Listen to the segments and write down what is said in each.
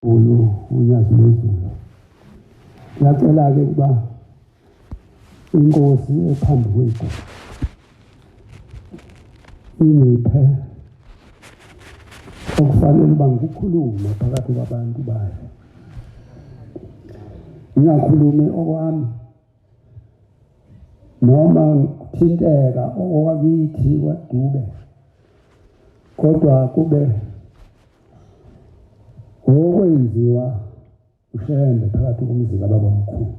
unyazi lwezulu. Ngiyacela-ke ukuba inkosi ephambi kwethu ingiphe okufanele uba ngikukhulume phakathi kwabantu bayo. Ngingakhulumi okwami noma kuthinteka okwakithi kwaDube, kodwa kube okwenziwa ushembe phakathi komzi kababamkhulu.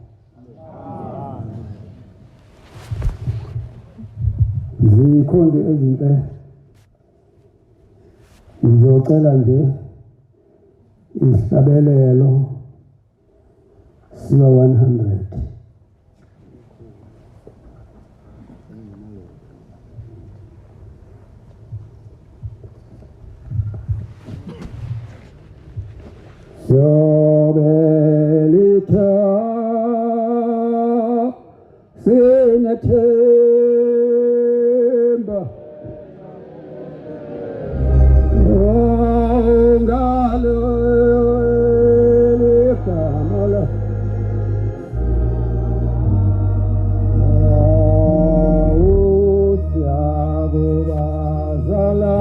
Zikhonze ezinhle, ngizocela nje isabelelo siba 100. Yobelita sinethemba ngalo kamala usyagubazala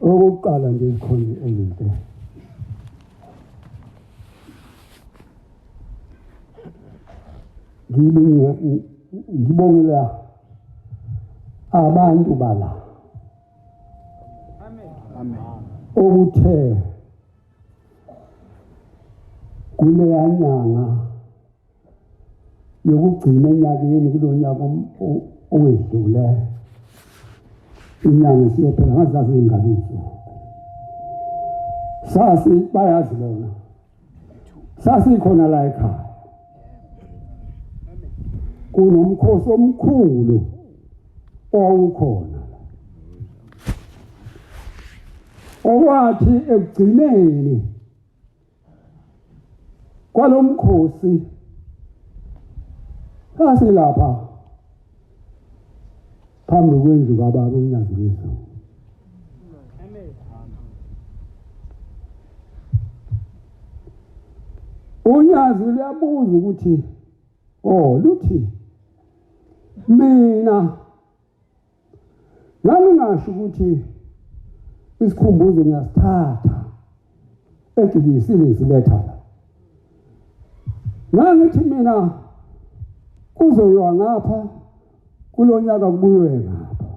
okokuqala nje ikhona ezinhle ngibongela abantu bala Amen. okuthe kule nyanga yokugcina enyakeni kulonyaka owedlule inyanga siyophela ngazazi ingabizo sasi bayazi bona sasikhona la ekhaya kunomkhosi omkhulu owukhona okwathi ekugcineni kwalomkhosi sasilapha phambi kwendlu kababa uNyaziso. Unyazi uyabuza ukuthi luthi mina ngingasho ukuthi isikhumbuzo ngiyasithatha eGibisile siletha la ngithi mina kuzoyiwa ngapha kulonyaka kubuywe ngapha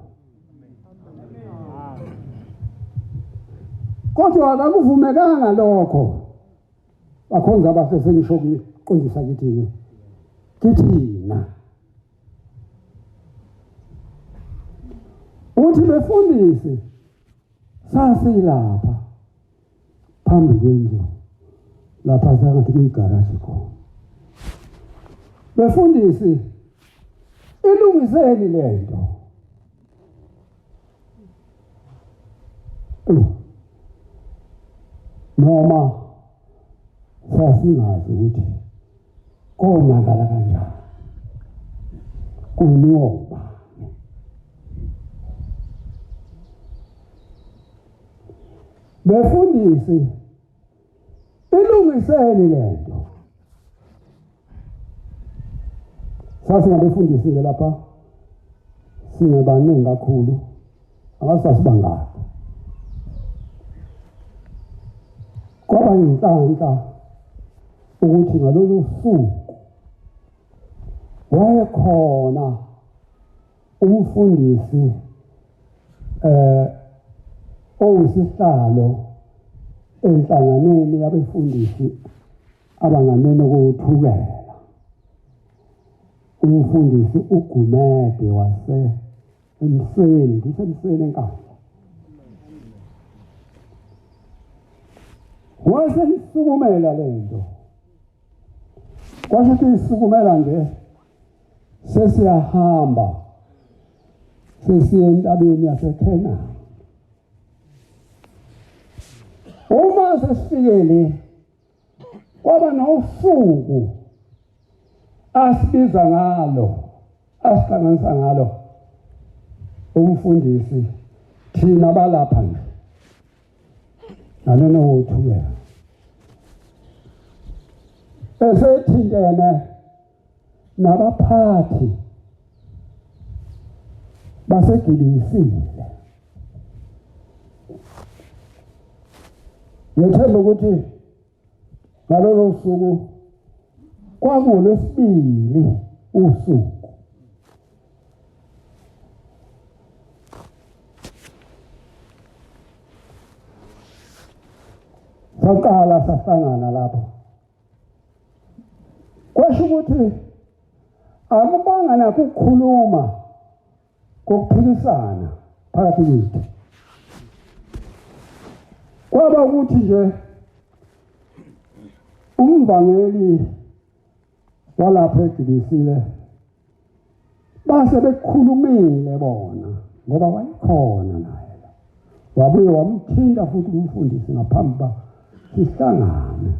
kodwa akuvumekanga lokho bakhonza abasesengisho ukuqondisa kithina uthi befundisi sasilapha phambi kwendlu lapha sengathi kuyigaraji khona befundisi ilungiseni lento noma sasingazi ukuthi konakala kanjani kunyoba befundisi ilungiseni lento sasingabefundisile lapha singabaningi kakhulu abasasibangaka kwaba inhlanhla ukuthi ngalolu suku wayekhona umfundisi owusihlalo enhlanganweni yabefundisi abanganene ukuthukela umfundisi uGumede wase emsweni kusemsweni enkandla wayesukumela lento kwasho ukuthi isukumela nje sesiyahamba sesiye entabeni yaseKhena uma sesifikele kwaba nosuku asibiza ngalo asihlanganisa ngalo umfundisi thina balapha nje nalona wothukela esethintene nabaphathi baseGibisile ngethemba ukuthi ngalolo suku kwangolwesibili usuku saqala sahlangana lapho kwasho ukuthi akubangana ukukhuluma kokuphilisana phakathi kwethu kwaba ukuthi nje umvangeli walapha eGibisile base bekhulumile bona ngoba wayikhona naye la wabuye wamthinta futhi umfundisi ngaphambi ba sihlangane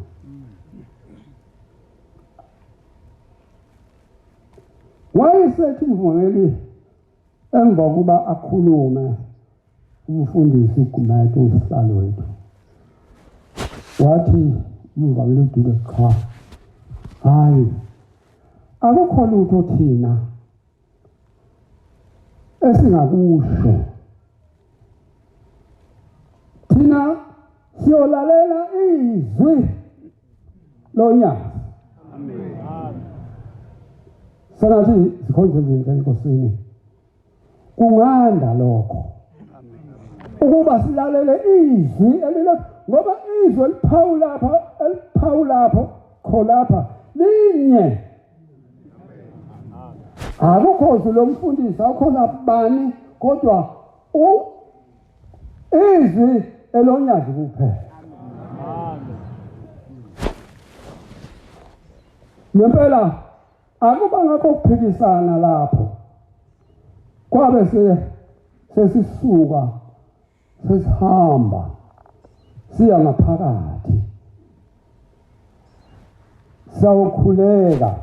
wayesethi umvangeli emva kuba akhulume umfundisi uGumede usihlalo wethu wathi umvangeli uDube cha hayi akukho lutho thina esingakusho thina siyolalela izwi lonyaka. Amen. Sengathi sikhonze izinto enkosini kunganda lokho ukuba silalele izwi elilodwa ngoba izwi eliphawulapho kholapha linye. Akukho izwi lomfundisi akhona bani kodwa izwi elonyazi kuphela. Ngempela akuba ngakho ukuphikisana lapho kwabe sesisuka sesihamba siya ngaphakathi sawukhuleka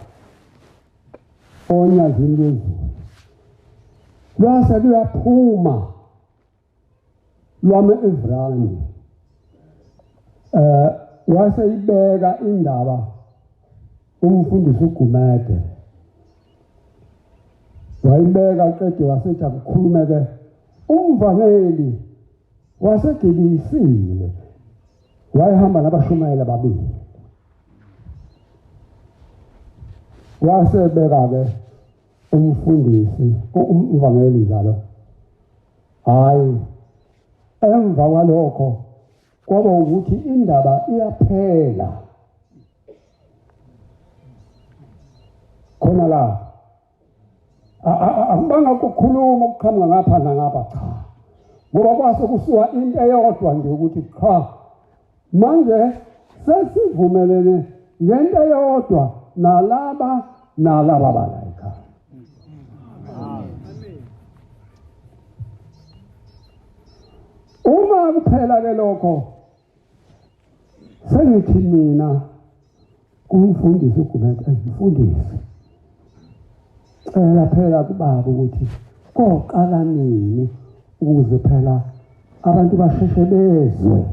onyazini lwezulu lwase luyaphuma lwame evrani wase ibeka indaba umfundisi uGumede wayibeka qede wasethi akukhulume-ke umvangeli wasegilisile wayehamba nabashumayeli ababili wasebeka-ke umfundisi umvangeli njalo hayi emva kwalokho kwaba ukuthi indaba iyaphela khona la akubanga ukukhuluma ukuqhamuka ngapha nangapha cha ngoba kwase kusuka into eyodwa nje ukuthi cha manje sesivumelene ngento eyodwa nalaba bala ekhaya. Uma kuphela ke lokho sengithi mina kumfundisi uGumede mfundisi cela phela kubaba ukuthi koqala nini ukuze phela abantu basheshe bezwe.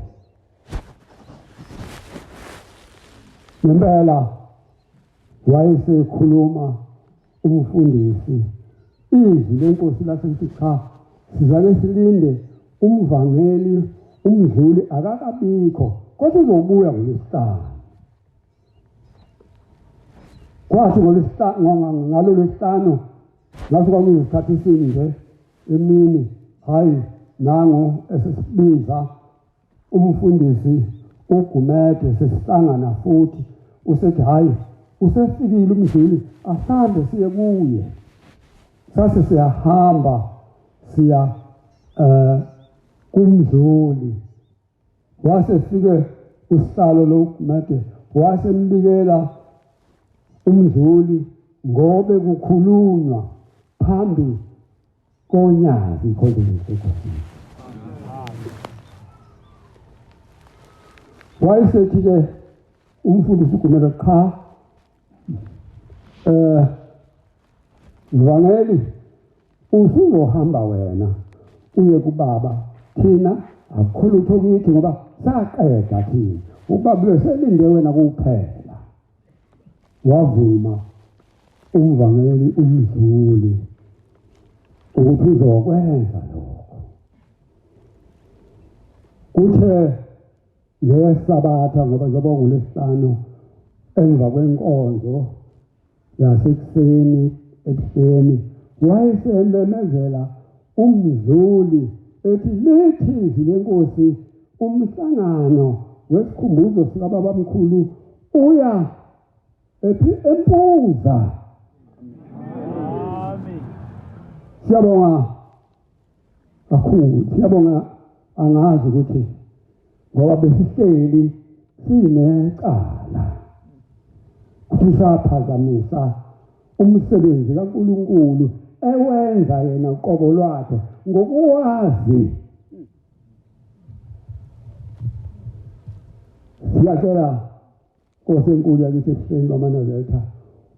Ngempela wayesekhuluma umfundisi izwi lenkosi lasethi cha sizake silinde umvangeli umdluli akakabikho kodwa uzobuya ngolesihlanu. Kwathi ngalo lesihlanu lasuka kuyisikhathi sini nje emini hayi nangu esesibiza umfundisi uGumede sesihlangana futhi usethi hayi usefikile umdluli asambe siye kuye. Sase siyahamba siya kumdluli wasefike usihlalo loGumede wasembikela umdluli ngobe kukhulunywa phambi konyazi ikhonzeni. Wayesethi-ke umfundisi uGumede cha mvangeli usuzohamba wena uye kubaba thina akukho lutho kithi ngoba saqeda thina ubaba beselinde wena kuphela. Wavuma umvangeli umdluli ukuthi uzokwenza lokho. Kuthe ngesabatha ngoba njengoba ngolesihlanu emva kwenkonzo yasekuseni ekuseni wayesembemezela umdluli ethi lithi izwi lenkosi umhlangano wesikhumbuzo sikababamkhulu uya empuza. Siyabonga kakhulu, siyabonga angazi ukuthi ngoba besihleli sinecala sisaphazamisa umsebenzi kaNkulunkulu ewenza yena uqobo lwakhe ngokuwazi. Siyacela Nkosi enkulu yakithi ebusweni bamaNazaretha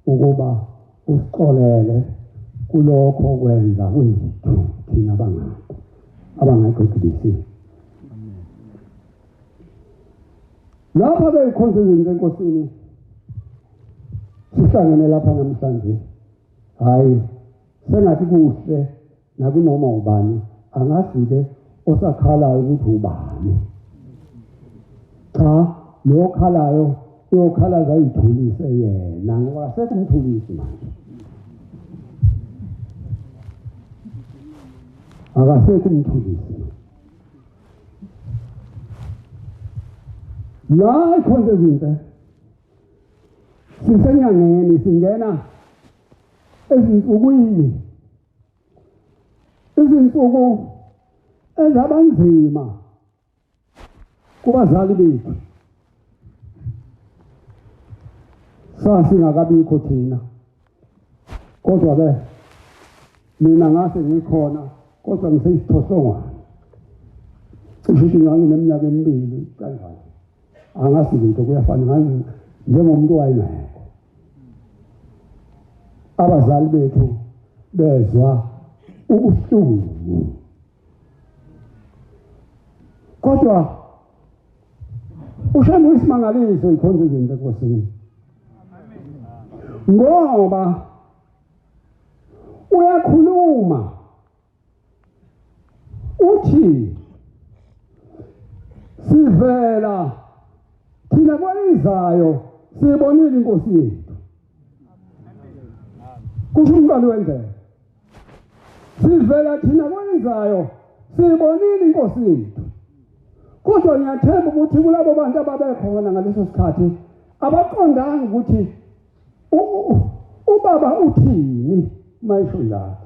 ukuba usixolele kulokho kwenza kwethu thina abangekho eGibisini. Lapha-ke ikhonzeni lenkosini sihlangene lapha namhlanje hayi sengathi kuhle nakunoma ubani angazi-ke osakhalayo ukuthi ubani cha lo okhalayo uyokhalaza ayithulise yena ngoba sekumthulisi manje akasekumthulisi la ikhonze izinto sisenyangeni singena ezinsukwini izinsuku ezabanzima kubazali bethu sasingakabikho thina kodwa ke mina ngase ngikhona kodwa ngiseyisithosongwana cishe ngineminyaka emibili kanjalo angasi into kuyafana njengomuntu wayengekho abazali bethu bezwa ubuhlungu kodwa ushambe isimangaliso ikhonza izinto enkosini ngoba uyakhuluma uthi sivela thina kwelizayo sibonile inkosi yethu kusho umqali wendlela sivela thina kwelizayo sibonile inkosi yethu kodwa ngiyathemba ukuthi kulabo bantu ababekhona ngaleso sikhathi abaqondanga ukuthi ubaba uthini mayisho njalo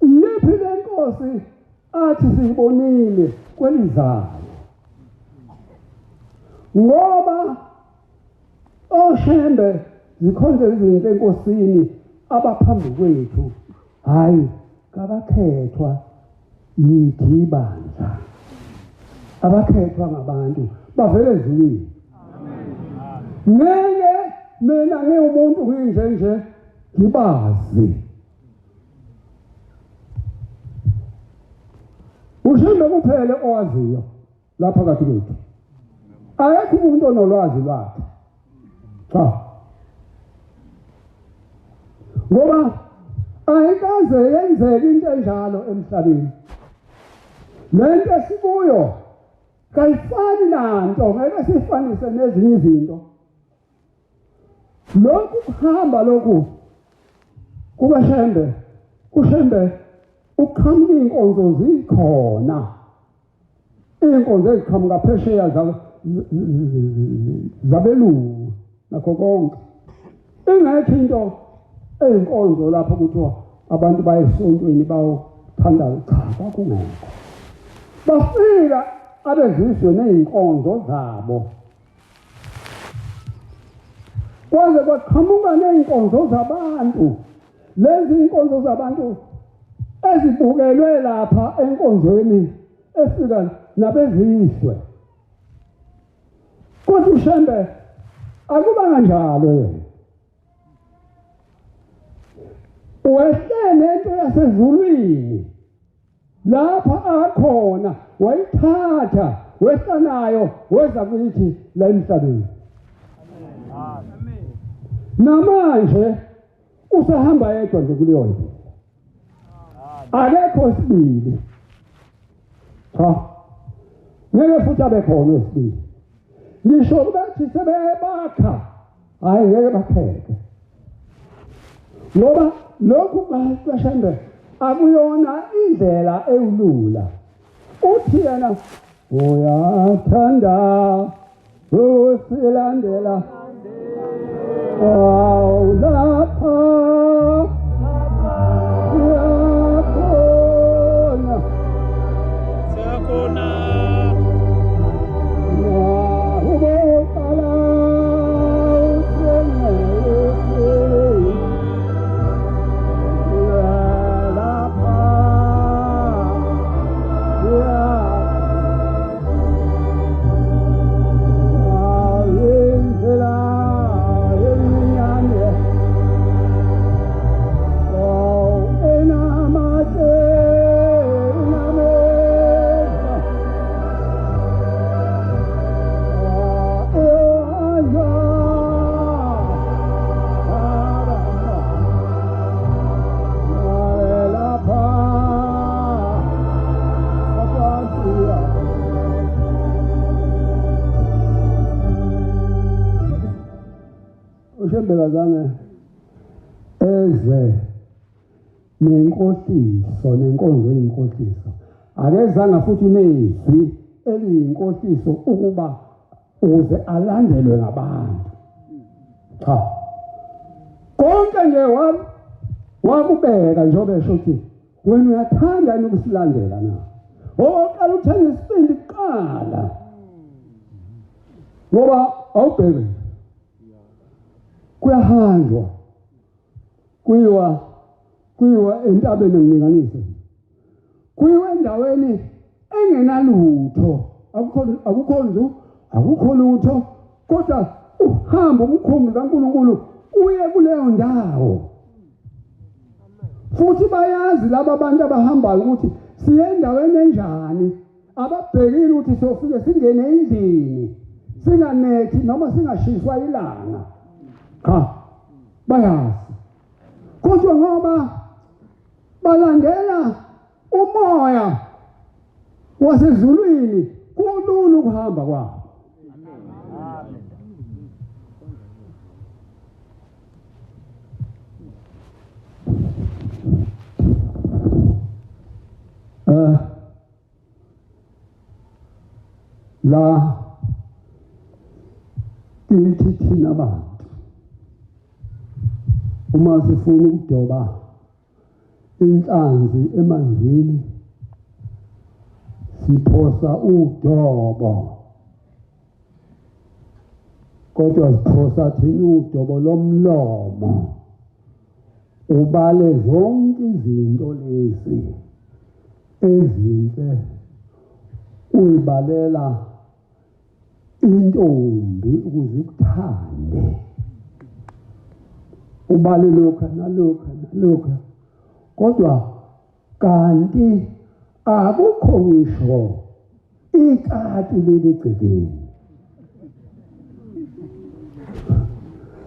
yiphi lenkosi athi siyibonile kwelizayo ngoba oshembe zikhonze izinto enkosini abaphambi kwethu hayi kabakhethwa yithi bandla abakhethwa ngabantu bavele ezulwini ngeke mina ngiwumuntu nginjenje ngibazi ushembe kuphele owaziyo lapha phakathi kwethu ayekho umuntu onolwazi lwakhe cha ngoba ayikaze yenzeke into enjalo emhlabeni lento esikuyo kayifani nanto ngeke sifanise nezinye izinto lokhu kuhamba lokhu kushembe uqhamuka inkonzo zikhona inkonzo eziqhamuka phesheya zabelungu nakho konke ingekho into eyinkonzo lapho kuthiwa abantu baye esontweni bawuthandayo cha kwakungekho bafika abezizwe ney'nkonzo zabo kwaze kwaqhamuka ney'nkonzo zabantu lezi inkonzo zabantu ezibukelwe lapha enkonzweni efika nabezizwe kodwa ushembe akubanga njalo yena wehle nento yasezulwini lapha akhona wayithatha wehla nayo weza kithi la emhlabeni namanje usahamba yedwa nje kuleyo ndlela akekho sibili cha ngeke futhi abe khona wesibili ngisho ukuthi sebebakha hayi ngeke bakheke ngoba lokhu bashande akuyona indlela ewulula uthi yena uyathanda usilandela lapha akazange eze nenkohliso nenkonzo yinkohliso akezange futhi nezwi eliyinkohliso ukuba ukuze alandelwe ngabantu cha konke nje wakubeka njengoba esho ukuthi wena uyathanda yini ukusilandela na oqala uthenge isibindi kuqala ngoba awubheke kuyahanjwa kuyiwa entabeni ngilinganise kuyiwa endaweni engenalutho akukho lutho kodwa uhamba umkhumbi kaNkulunkulu uye kuleyo ndawo futhi bayazi laba bantu abahambayo ukuthi siye endaweni enjani ababhekile ukuthi sofike singene endlini singanethi noma singashiswa ilanga cha bayazi kodwa ngoba balandela umoya wasezulwini kulula ukuhamba kwabo la kithi thina bantu uma sifuna ukudoba inhlanzi emanzini siphosa udobo kodwa siphosa thina udobo lomlomo ubale zonke izinto lezi ezinhle uyibalela intombi ukuze ikuthande ubale lokho kodwa kanti akukho ngisho ikati leligcekeni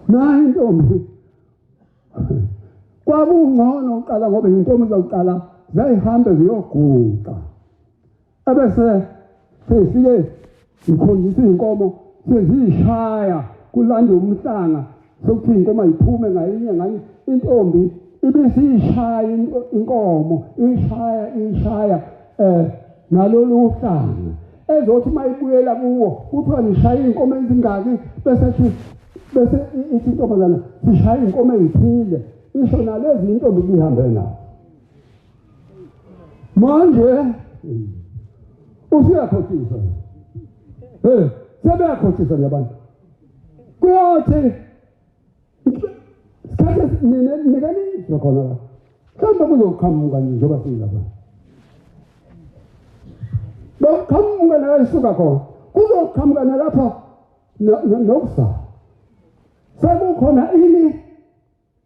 nayo intombi kwabungcono uqala ngoba intombi zokuqala zayihambe ziyoguqa ebese sesike ikhonjisa inkomo sezishaya kulanda umhlanga sokuthi inkomo iphume ngayinye ngani intombi ibisishaya inkomo ishaya nalolu uhlanga ezothi mayibuyela kuwo kuthiwa nishaya inkomo ezingaki bese ithi intombazana sishaya inkomo ezithile isho nalezi intombi lihambe nazo manje usiyakhothisa sebeyakhothisa labantu kuyothi sikhathi nikanizwa khona la mhlawumbe kuzoqhamuka nje njengoba siyilapha lokuqhamuka la isuka khona kuzoqhamuka nalapha nokusa sekukhona ini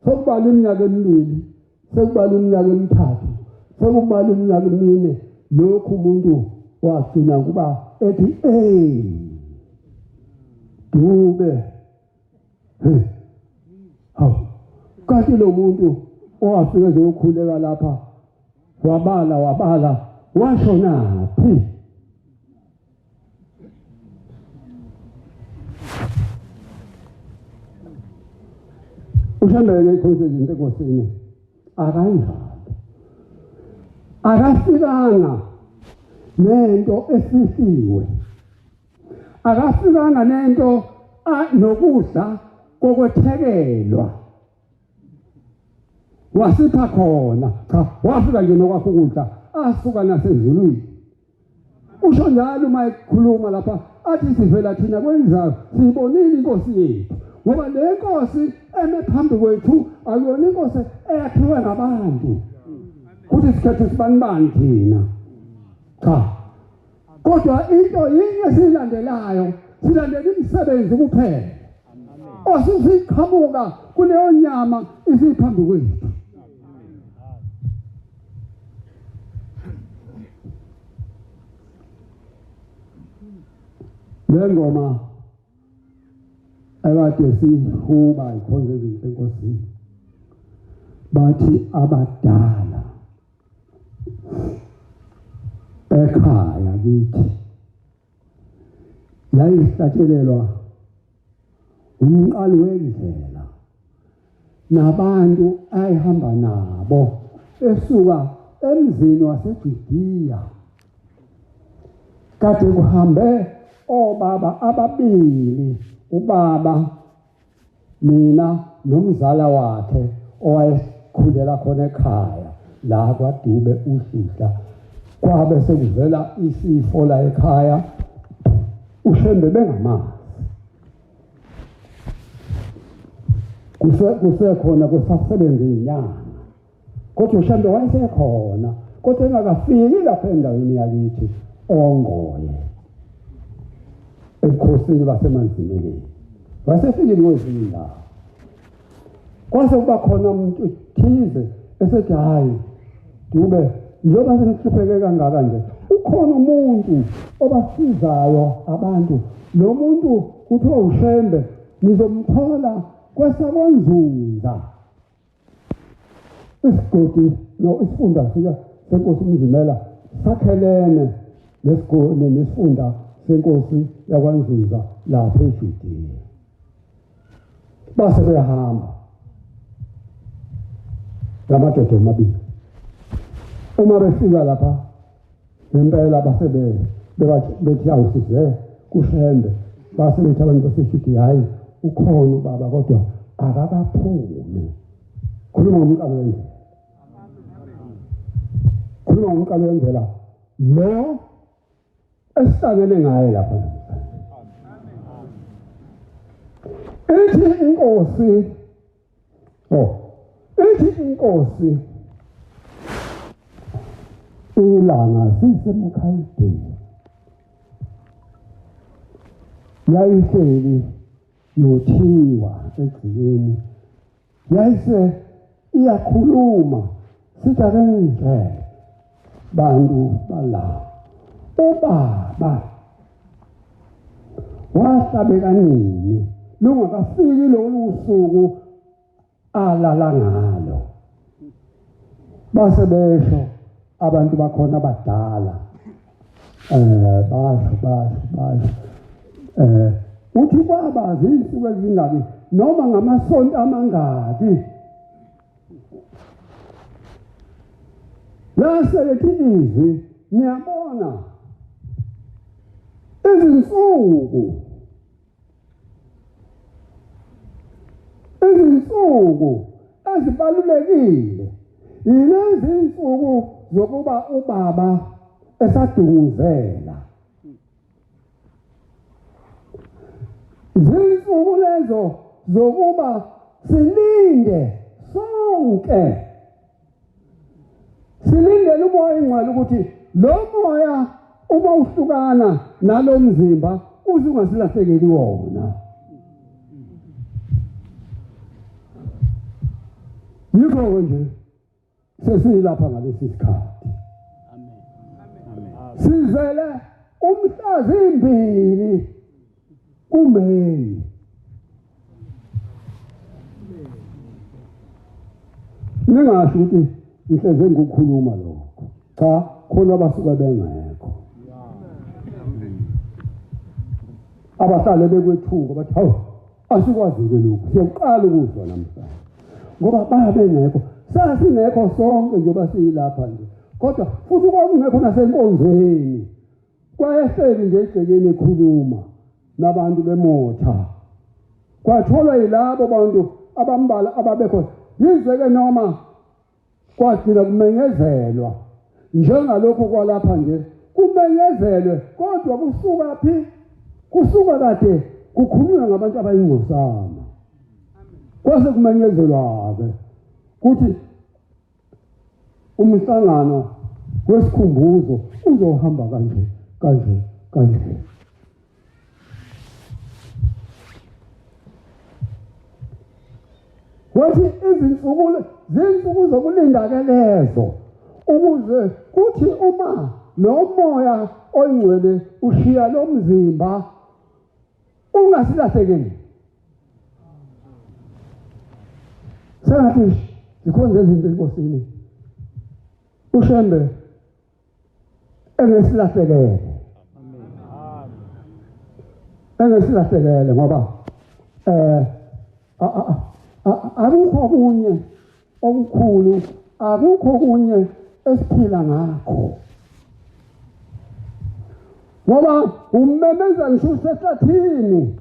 sekubala iminyaka emibili sekubala iminyaka emithathu sekubala iminyaka emine lokhu umuntu wagcina kuba ethi dube kanti lo muntu owafika nje ukukhuleka lapha wabala washonaphi ushambeke ikhonse izinto enkosini akanjalo akafikanga nento esisiwe akafikanga nento nokudla kokwethekelwa wasipha khona cha wafika nje nokwakho ukudla asuka nasezulwini usho njalo uma ekhuluma lapha athi sivela thina kwenzayo sibonile inkosi yethu ngoba le nkosi eme phambi kwethu akuyona inkosi eyakhiwe ngabantu kuthi sikhethe sibanibani thina cha kodwa into yinye silandelayo silandela imisebenzi kuphela osisiqhamuka kuleyo nyama isiphambi kwethu le ngoma akade sihuba ikhonze izinto enkosini bathi abadala ekhaya kithi yayihlatshelelwa umqali wendlela nabantu ayihamba nabo esuka emzini waseJudiya. Kade kuhambe obaba ababili, ubaba mina nomzala wakhe owayekhulela khona ekhaya la kwaDube uSihla. Kwabe sekuvela isifo la ekhaya, uShembe bengamazi. Kusekhona kusasebenza inyanga, kodwa uShembe wayesekhona, kodwa engakafiki lapha endaweni yakithi Ongoye ebukhosini baseManzimeleni. Wayesefikile kwezinye indawo. Kwase kuba khona umuntu thize esethi hayi Dube, njengoba senihlupheke kangaka nje, ukhona umuntu obasizayo abantu. Lo muntu kuthiwa uShembe, nizomthola kwesakonzunza. Isigodi isifunda senkosi uMzimela sakhelene nesifunda senkosi yakwaNzuza lapha eJudiya. Base behamba lamadoda amabili. Uma befika lapha ngempela base bethi awusize kuShembe, base bethi abantu baseJudiya, hayi ukhona ubaba kodwa akakaphumi. Khuluma ngomqalo wendlela. Khuluma ngomqalo wendlela lo esihlangene ngaye lapha. Ithi inkosi ilanga sisemkhaydeni yayihleli yothiwa egcikeni, yayise iyakhuluma sithi ake nje bantu bala ubaba wahlabeka nini lungakafiki lolu suku alala ngalo. Base besho abantu bakhona abadala basho uthi baba zinsuku ezingaki noma ngamasonto amangaki lase lethi izwi niyabona izinsuku ezibalulekile yilezi insuku zokuba ubaba esadunguzela. Zinsuku lezo zokuba silinde sonke, silindele umoya ingcwele ukuthi lo moya uma uhlukana nalo mzimba uze ungasilahlekeli wona. Yikho nje sesilapha ngalesi sikhathi. Amen. Sizele umhlazimbili kuMeyi. Ningasho ukuthi ngihleze ngokukhuluma lokho. Cha, khona abasuka bengekho. Abahlale bekwethuka bathi hawu asikwazi-ke lokhu, siyaqala ukuzwa namhlanje. Ngoba babengekho, sasingekho sonke njengoba siyilapha nje. Kodwa futhi kwakungekho nasenkonzweni. Kwayehleli nje egcekeni ekhuluma nabantu bemotha. Kwatholwa yilabo bantu abambala ababekho. Yize-ke noma kwagcina kumenyezelwa njengalokho kwalapha nje kumenyezelwe, kodwa kusuka phi? Kusuka kade kukhulunywa ngabantu abayingcosana. Kwase kumenyezelwa-ke kuthi umhlangano wesikhumbuzo uzohamba kanje. Wathi zinsuku zokulinda-ke lezo ukuze kuthi uma lo moya oyingcwele ushiya lo mzimba ungasilahlekeli. Sengathi zikhona izinto enkosini uShembe engesilahlekele. Engesilahlekele ngoba akukho kunye okukhulu, akukho kunye esiphila ngakho. Ngoba ummemeza ngisho usehlathini.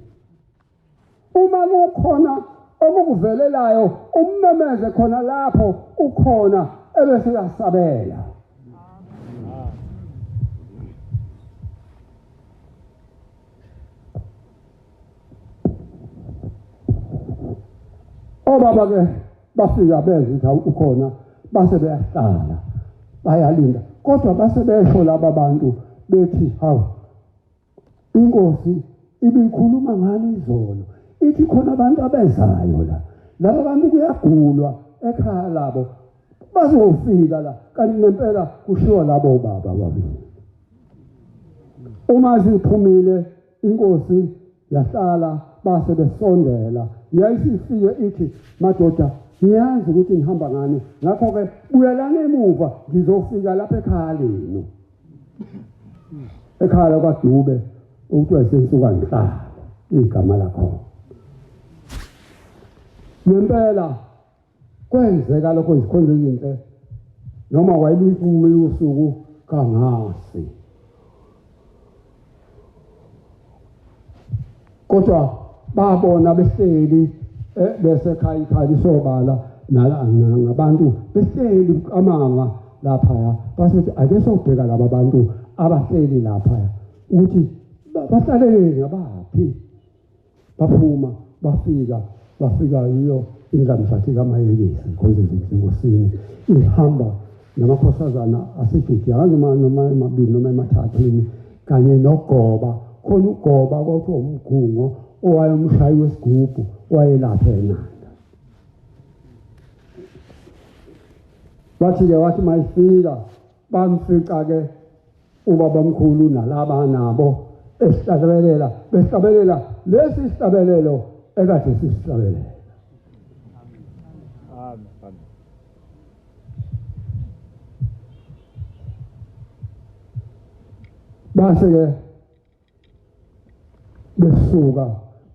Uma kukhona okukuvelelayo, ummemeze khona lapho ukhona ebese uyasabela. Obaba ke bafika beza ukuthi ukhona base beyahlala bayalinda, kodwa base besho laba bantu bethi hawu inkosi ibikhuluma ngani izolo, ithi khona abantu abezayo la, laba bantu kuyagulwa ekhaya labo bazofika la, kanti ngempela kushiwa labo baba babili. Uma siphumile inkosi yahlala base besondela, yayisifike ithi madoda ngiyazi ukuthi ngihamba ngani, ngakho ke buyelani emuva ngizofika lapha ekhaya lenu. Ekhaya kwaDube ukuthiwa isensuka ngihlala igama lakho. Ngempela kwenzeka lokho izikhonzo ezinhle, noma wayelifumile usuku kangasi, kodwa babona behleli bese ekhaya isobala nabantu behleli amanga lapha, basithi ake sobheka laba bantu abahleli lapha ukuthi bahlalele ngabaphi. Baphuma bafika yiyo ingamsathi kaMayelisi khonze ezinkosini ihamba namakhosazana aseJuda noma emabili noma emathathini kanye noGoba. Khona uGoba kwakuthiwa umgungo owayemshayi wesigubhu wayelapha eNanda. Wathi mayifika bamfica-ke ubabamkhulu nalaba nabo behlabelela lesi sihlabelelo ekade sisihlabelela. Base-ke besuka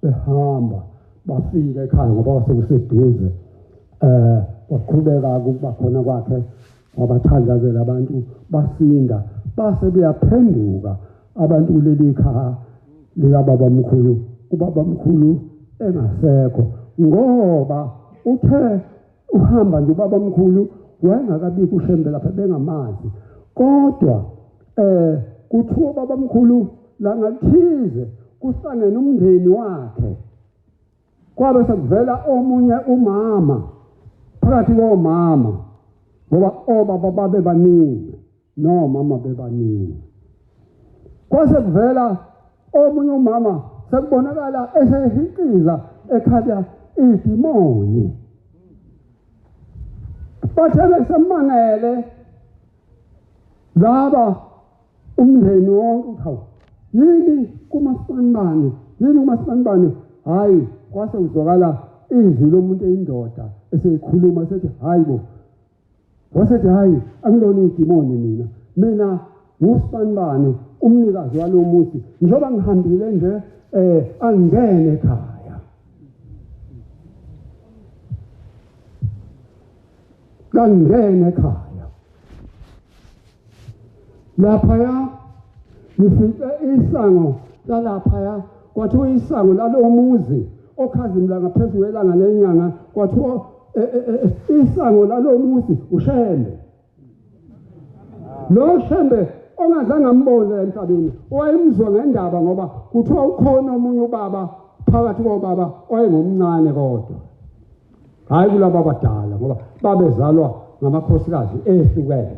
behamba bafika ekhaya ngoba kwasekuseduze. Waqhubeka ukuba khona kwakhe wabathandazela abantu basinda, base beyaphenduka abantu kuleli khaya likababamkhulu, ubabamkhulu engasekho, ngoba uthe uhamba nje ubabamkhulu wayengakabikho uShembe lapha bengamazi, kodwa kuthiwa ubabamkhulu langathize kuhlangene umndeni wakhe, kwabe sekuvela omunye umama phakathi komama, ngoba obaba babe baningi nomama bebaningi. Kwase kuvela omunye umama sekubonakala esehiqiza ekhala idimoni. Bathe besemangele laba umndeni wonke uthi yini kumasipani, hayi kwase kuzwakala izwi lomuntu eyindoda esekhuluma sethi hayi bo, wasethi hayi angilona idimoni mina ngusipani umnikazi walo muzi, njengoba ngihambile nje angene ekhaya. Kangene ekhaya laphaya ngifike isango lalaphaya, kwathiwa isango lalo muzi okhazimla ngaphezulu elanga lenyanga, kwathiwa isango lalo muzi uShembe. Lo Shembe ongazange ambone emhlabeni wayemzwa ngendaba, ngoba kuthiwa ukhona omunye ubaba phakathi kobaba oyengomncane kodwa, hayi kulabo abadala, ngoba babezalwa ngamakhosikazi ehlukene.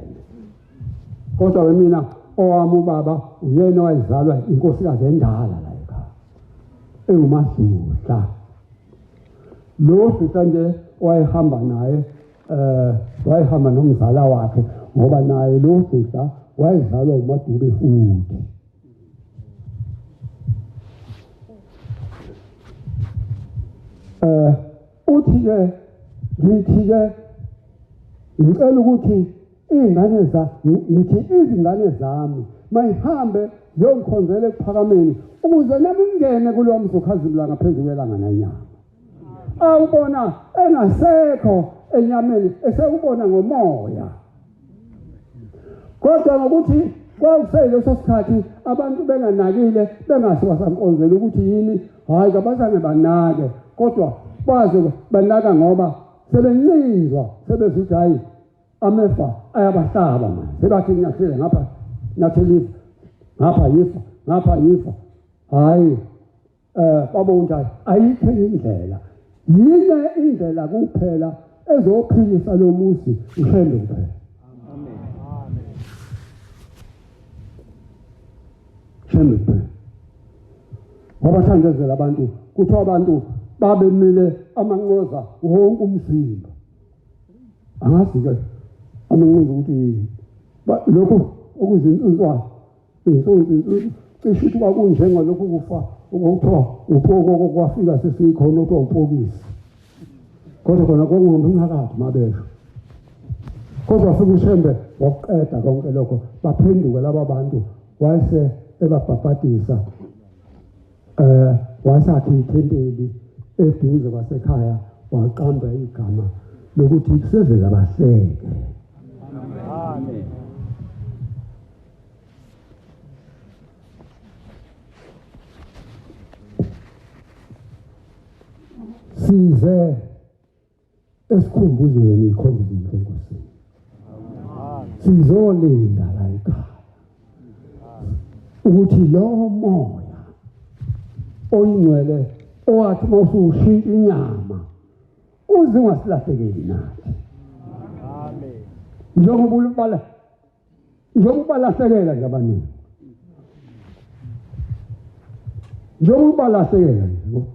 Kodwa mina owami ubaba uyena owayezalwa inkosikazi endala la ekhaya enguMasuhla. Lo sisa nje wayehamba naye, wayehamba nomzala wakhe, ngoba naye lo sisa wayezalwa uMadube futhi. Uthi-ke ngithi-ke ngicela ukuthi izingane zami mayihambe ziyongikhonzela ekuphakameni, ukuze nami ngingene kulowo mzi okhazimula ngaphezulu kwelanga nenyanga. awubona engasekho enyameni esekubona ngomoya. Kodwa ngokuthi kwawuseleso sikhathi abantu benganakile bengasiwasankonzela ukuthi yini hayi kabazange banake kodwa baze banaka ngoba sebencinzwa sebezithi hayi amefa ayabahlaba manje sebathi nyathele ngapha nyathele ngapha yifa hayi babonja ayikho indlela yile indlela kuphela ezophilisa lo muzi ushende kuphela. Shembe wabathandezela abantu kuthiwa abantu babemile amanqoza wonke umzimba angazi ke amanqoza ukuthi lokho okuzinsizwa insizwa cishe ukuthi kwakunjengalokhu kufa okuthiwa upoko kwafika sesikhona ukuthi upokisi kodwa khona kwakungumphakathi mabesho kodwa futhi ushembe waqeda konke lokho baphenduka laba bantu wayese ebabhabhadisa wasakha ithempeli eduze kwasekhaya waqamba igama lokuthi kusevela bahleke. Amen. Size esikhumbuzweni ikhonzile enkosini. Sizolinda la ekhaya ukuthi lo moya oyingcwele owathi mawusushintsha inyama uze ungasilahlekeli nathi. Amen. Njengoba lahlekela nje abaningi. Njengoba lahlekela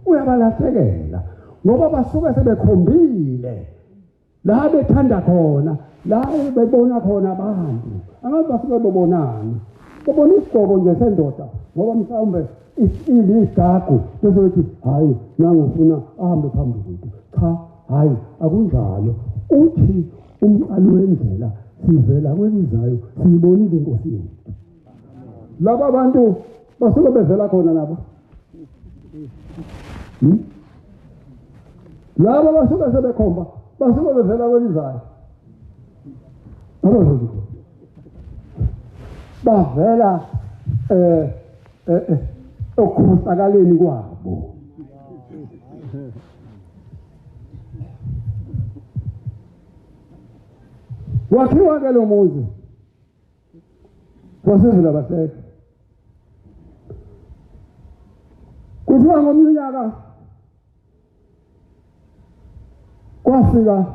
uyabalahlekela ngoba basuke sebekhombile la bethanda khona la bebona khona abantu abantu basuke bebonana babona isigqoko nje sendoda ngoba mhlawumbe iligagu bese bethi hayi nangifuna ahambe phambili kwethu cha hayi akunjalo uthi umqali wendlela sivela kwelizayo siyibonile inkosi yethu. Laba bantu basuke bevela khona nabo laba basuke sebekhomba basuke bevela kwelizayo abazoziko bavela okukhosakaleni kwabo. Wakhiwa ke lo muzi wasevela bahleke kuthiwa ngomnyaka kwafika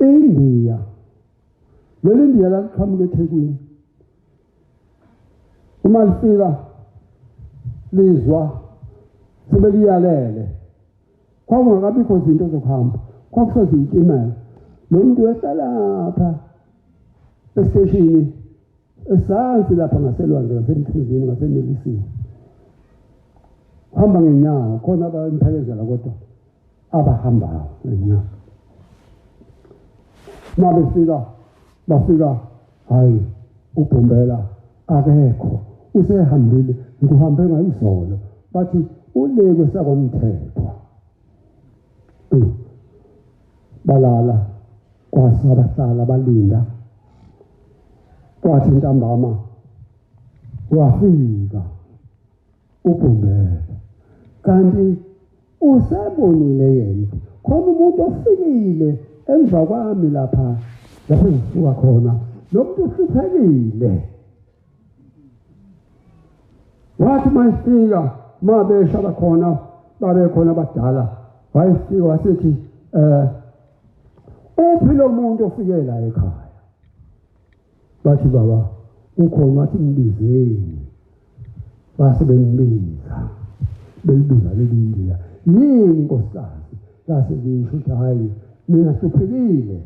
eIndia leli India laqhamuka eThekwini uma lifika lizwa sebeliyalele kwakungakabikho izinto zokuhamba kwakusezitimela nomuntu wesalapha esiteshini esansi lapha ngaselwandle ngasemthunzini ngasenelisini hamba ngenyawo khona abamphelekezela kodwa abahambayo ngenyawo bafika hayi uBhumbela akekho usehambile ngihambe ngayizolo bathi uleke sakomthethwa balala kwasabahlala balinda kwathi ntambama wafika uBhumbela kanti usabonile yena khona umuntu ofikile emva kwami lapha ngisuka khona lomuntu uhluphekile wathi mayifika mabesha bakhona babekhona abadala wayifika wasithi uphi lo muntu ofike la ekhaya bathi baba ukhona wathi mbizeni base bembiza belibiza lelindiya yini inkosikazi lase lisho ukuthi hayi mina hluphekile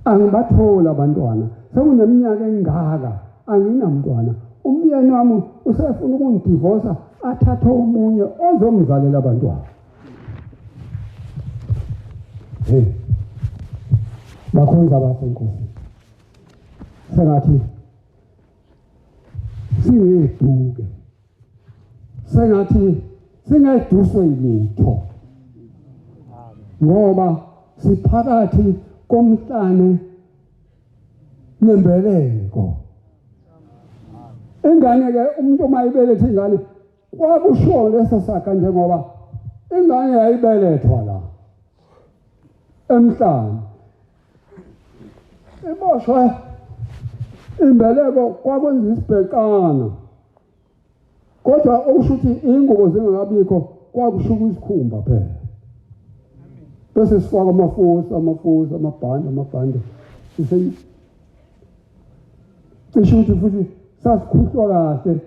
angibathola abantwana sekuneminyaka engaka anginamntwana umyeni wami usefuna ukundivorce athathe umunye ozomzalela abantwana. Bakhonza abasenkosi sengathi singeduke sengathi singeduswe yilutho ngoba siphakathi komhlane nembeleko. Ingane ke umuntu uma ibelethe ingane kwakusho leso sakha njengoba ingane yayibelethwa la emhlane iboshwe imbeleko kwakwenza isibhekana kodwa okusho ukuthi ingubo zingakabikho kwakushuka isikhumba phela bese sifaka amafusi amabhande cishe ukuthi futhi sasikhuhlwa kahle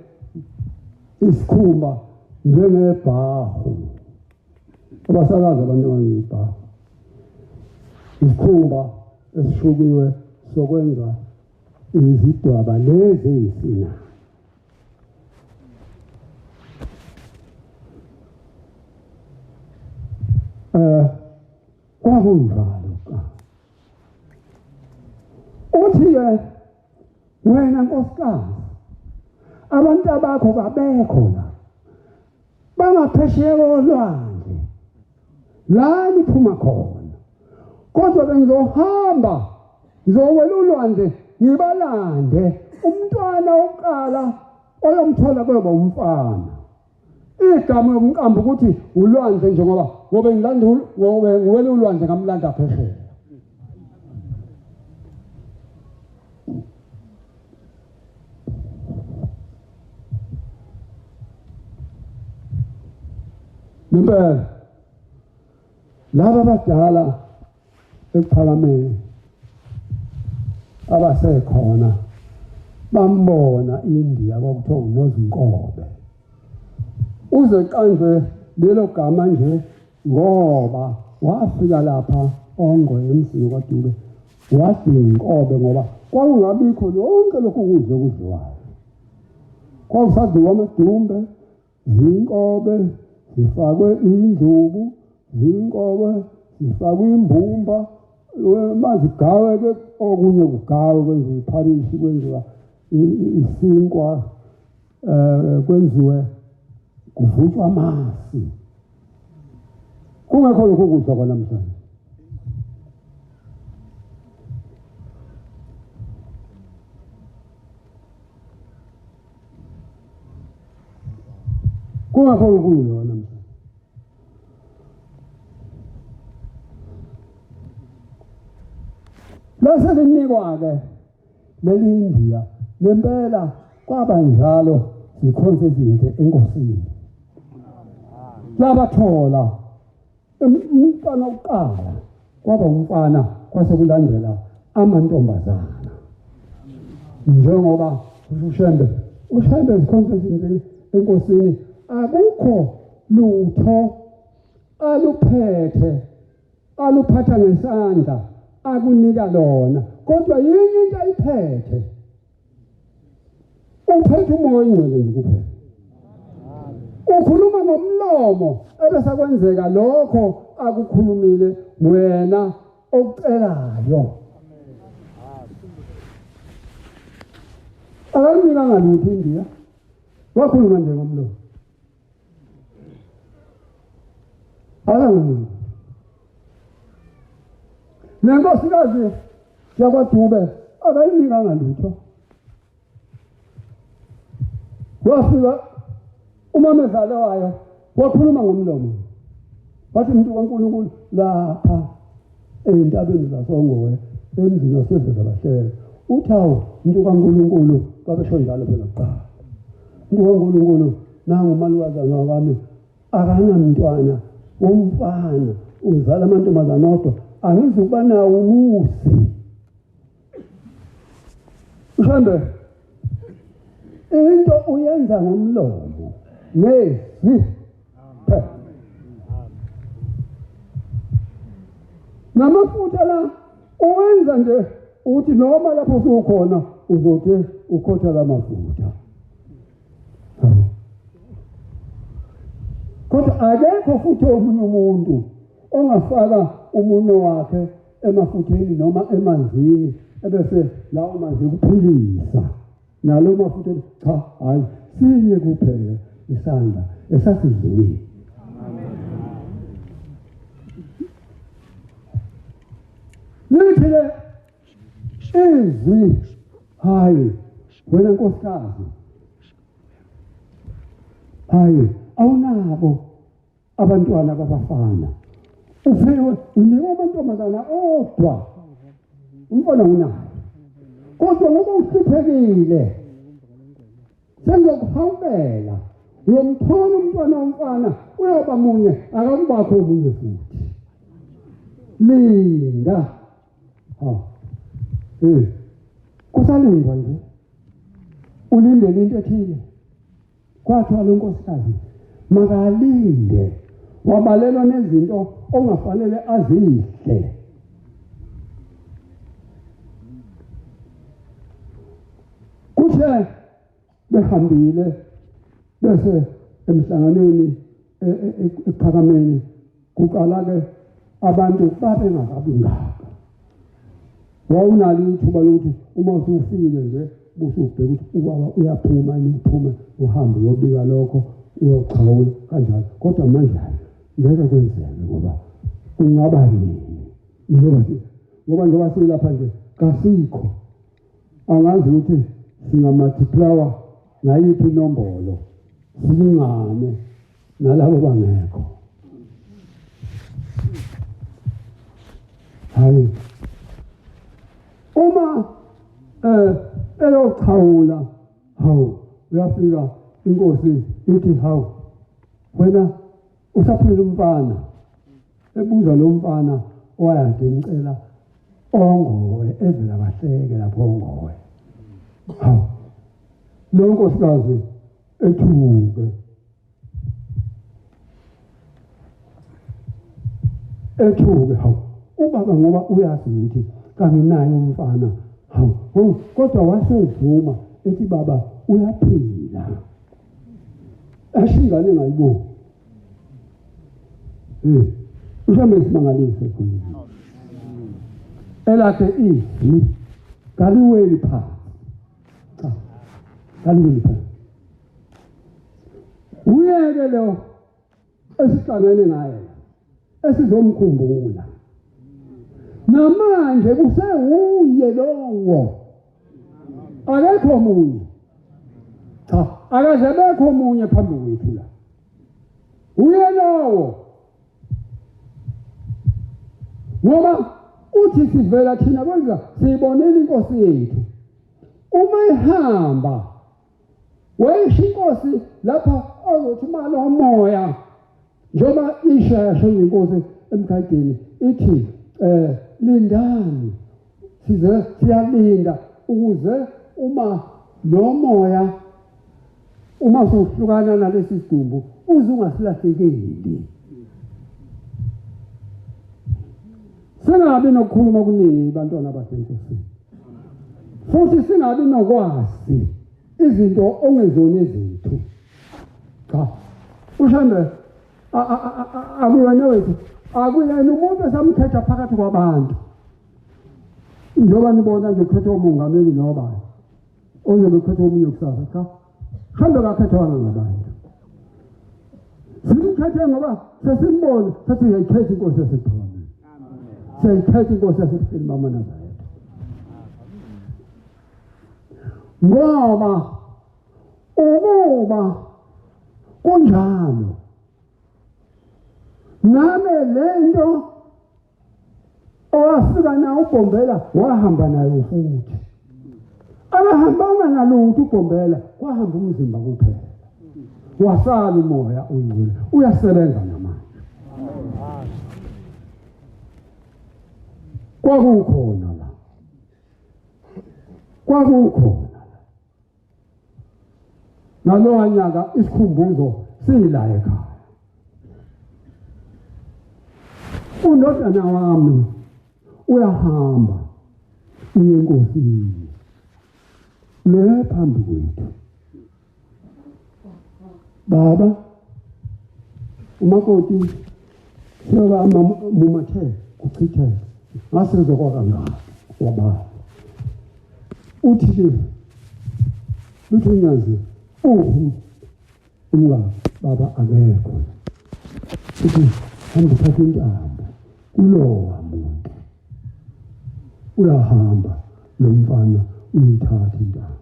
isikhumba njengebhahu abasakazi abantu abangebhahu isikhumba esishukiwe sokwenza izidwaba lezi ezisina kwakunjalo ka uthi-ke wena nkosikazi abantu abakho babekho la bangaphesheya kolwandle la liphuma khona kodwa bengizohamba ngizowela ulwandle ngibalande umntwana oqala oyomthola kweba umfana igama lomqambi ukuthi ulwandle njengoba ngiwele ulwandle ngamlanda phesheya ngempela laba abadala ekuphakameni abasekhona bambona iNdiya kwakuthiwa uNozinkobe uze qanjwe lelo gama nje ngoba wafika lapha Ongwe emzini kwaDube wadinga inkobe ngoba kwakungabikho lonke lokhu kudla okudliwayo kwakusadliwa amadumbe zinkobe zifakwe indlubu zinkobe zifakwe imbumba mazigawe ke okunye kugawe kwenziwa ipharishi kwenziwa isinkwa kwenziwe kuvutshwa amasi kungekho lokho kudla kwanamhlanje kungekho ukudla kwanamhlanje lase linikwa-ke leli India ngempela kwaba njalo zikhonze izinto enkosini labathola umfana oqala kwaba umfana kwase kulandela amantombazana njengoba ushembe zikhonze izinto enkosini akukho lutho aluphatha ngesandla akunika lona kodwa yini into ayiphethe uphethe umoya oyingcwele nje kuphela ukhuluma ngomlomo ebese kwenzeka lokho akukhulumile wena okucelayo akanika ngalutho India wakhuluma nje ngomlomo alangu nenkosikazi yakwaDube akayinika ngalutho wafika umamezala wayo wakhuluma ngomlomo wathi umuntu kaNkulunkulu lapha entabeni zaSongowe emzini wasevela bahlele uthawu umuntu kaNkulunkulu babesho njalo phela kuqala umuntu kaNkulunkulu nangu umalukazana wami akanamntwana umfana uzala amantombazana odwa angizukuba nawo umusi ushambe into uyenza ngomlomo nezwi namafutha la uwenza nje uthi noma lapho usukhona uzothi ukhotha la mafutha kodwa akekho futhi omunye umuntu ongafaka umuno wakhe emafutheni noma emanzini ebese lawo manzi kuphilisa nalo mafutha cha hayi sinye kuphela isandla esasizwini lithi le izwi hayi wena nkosikazi hayi awunabo abantwana babafana ufewe unikwa amantombazana odwa umfana unayo kodwa ngoba uhluphekile sengizokuhawukela uyomthola umntwana womfana uyoba munye akakubakho omunye futhi linda kusalindwa nje ulindele into ethile kwathiwa lo nkosikazi makalinde wabalelwa nezinto ongafanele azihle kuthe behambile bese emhlanganweni ephakameni kuqala ke abantu babengakabi ngaka wawunalo ithuba lokuthi uma usufile nje busubheka ukuthi ubaba uyaphuma niphuma uhambe uyobika lokho uyochawula kanjalo kodwa manje ngeke kwenzeke ngoba ungaba nini ngoba njengoba silapha nje kasikho angazi ukuthi singamultiply ngayiphi inombolo silingane nalabo bangekho hayi uma eyochawula hawu uyafika inkosi ithi hawu wena usaphila umfana ebuza lo mfana owayade ngicela ongowe evela bahleke lapho ongowe hawu lo nkosikazi ethuke hawu ubaba ngoba uyazi ukuthi kanginayo umfana hawu kodwa wasevuma ethi baba uyaphila ashingane ngayibona ushambe simangalise khona elakhe izwi kaliweli phansi kaliweli phansi uyeke lo esihlangene naye esizomkhumbula namanje kusewuye lowo akekho munye akaze bekho munye phambi kwethu la uye lowo ngoba uthi sivela thina kwenza siyibonela inkosi yethu uma ihamba wayisho inkosi lapha ozothi malo umoya njengoba ishasho inkosi emkhathini ithi lindani siyalinda ukuze uma nomoya uma usuhlukana nalesi sidumbu uze ungasilahlekeli singabi nokukhuluma okuningi bantwana basenkosini futhi singabi nokwazi izinto ongezona izinto cha ushambe akuyena wethu akuyena umuntu esamkhetha phakathi kwabantu njengoba nibona nje ukhetha umongameli nobani ozobe ukhetha omunye kusasa cha hambe kakhethwana ngabantu simkhethe ngoba sesimbona sathi yayikhetha inkosi yasePhakameni siyayikhetha inkosi yasePhini mama Nazareth ngoba ukuba kunjalo name lento owafika nayo uBhombela wahamba nayo futhi abahambanga nalutho uBhombela kwahamba umzimba kuphela wasala umoya oyingcwele uyasebenza namanje kwakukhona la nalowa nyaka isikhumbuzo sila ekhaya undodana wami uyahamba iyenkosini le phambi kwethu baba umakoti seba mumathe kuchithe ngasizo kwakangaka wababa uthi nyazi baba akekho uthi hamba phatha intambo kulowa muntu uyahamba lo mfana uyithatha intambo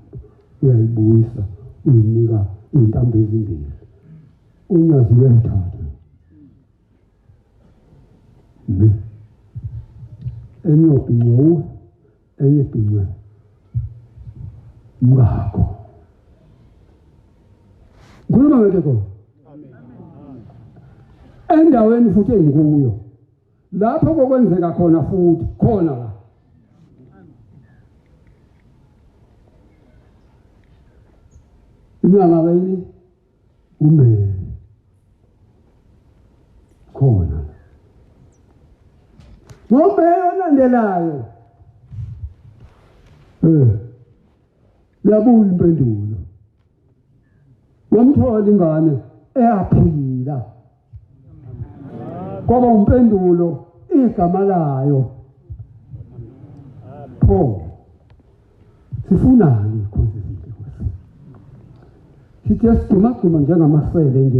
uyayibuyisa uyinika iy'ntambo ezimbili unyazi uyayithatha enye yobhinca uwe enye ibhinca mngakho ngikhuluma ngento khona endaweni futhi engikuyo lapho kokwenzeka khona futhi khona la inyanga bayini khona ngombe olandelayo yabuya impendulo wamthola ingane eyaphila kwaba umpendulo igama layo pho sifunani ikhonzi sithi siduma njengamasele nje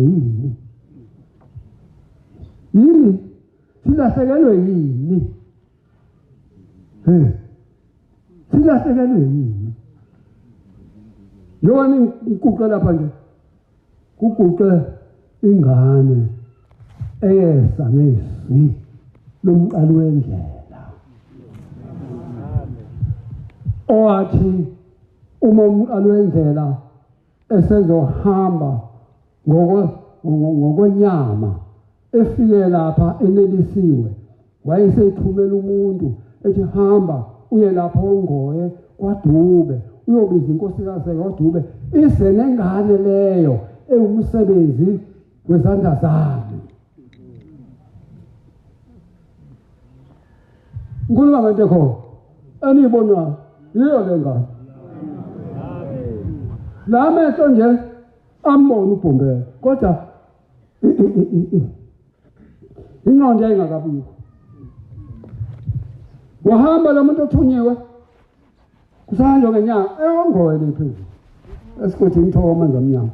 yini silahlekelwe yini silahlekelwe yini njengoba ngikuqe lapha nje kuguqe ingane eyeza ngezwi lomqali wendlela owathi uma umqali wendlela esezohamba ngokwenyama efike lapha enelisiwe wayesethumela umuntu ethi hamba uye lapho ongoye kwaDube uyobiza inkosikazi kwaDube ise nengane leyo ewumsebenzi wezandla zami ngikhuluma ngento khona eniyibonwa yiyo le ngane la mehlo nje ambona uBhombela kodwa ingqondo ayingakabikho wahamba lo muntu othunyiwe kusanjwa ngenyanga eyongoye phezulu esikhothe imthobo amanzi amnyama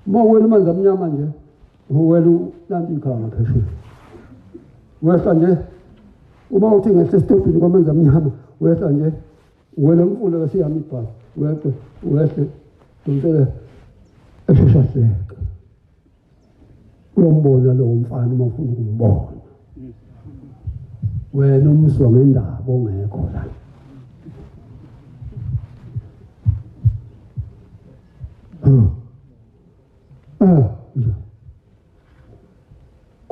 uma wena amanzi amnyama nje uwela ulampa ikhanga phezulu wehla nje uma uthi ngehle stopini kwamanzi amnyama wehla nje uwela umfulo kasiyami ibhasi wehle Dontele eshahleka uyombona lo mfana uma ufuna ukumbona wena umswa ngendaba ongekho la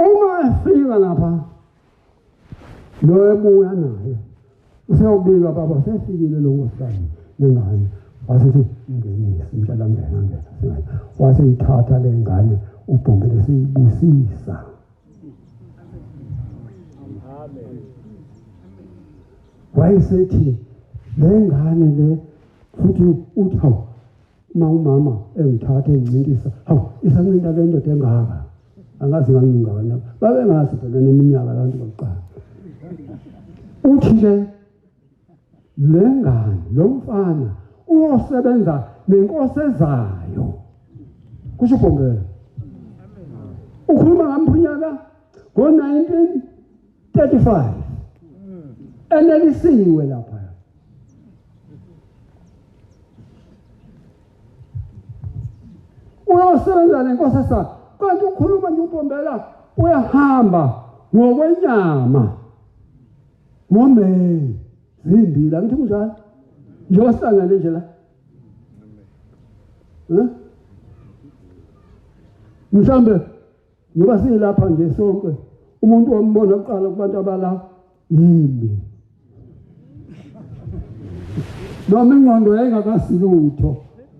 uma efika lapha lo ebuya naye useyobika baba sefikile lo ngosana nengane wasithi ngenisa mhlala ngena waseyithatha le ngane uBhombela siyibusisa amen wayesethi le ngane le futhi uthi hawu umama engithathe engincintisa hawu isancinta le ndoda engaka angazi ngangingakana babengazi phela neminyaka abantu baqala uthi nje le ngane lo mfana uyosebenza nenkosi ezayo kusho uBhombela ukhuluma ngamphunyaka ngo-1935 enelisiwe lapha uyosebenza nenkosi ezayo kanti ukhuluma nje uBhombela uyahamba ngokwenyama ngoMeyi zimbili angithi kunjalo njengohlangane nje la mhlambe ngoba silapha nje sonke umuntu ombona oqala kubantu abala yimi noma ingqondo yayingakasilutho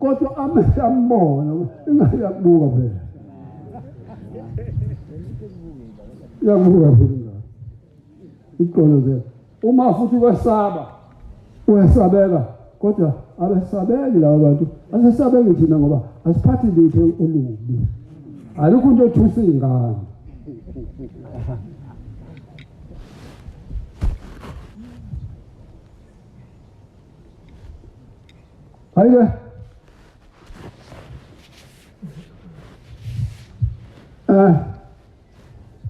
kodwa amehlo ambona ingayakubuka phela yakubuka phela iqolo nje uma futhi wesabeka kodwa abesabeki labo bantu asesabeki thina ngoba asiphathi litho olubi alukho into ethusa ingane hayiwe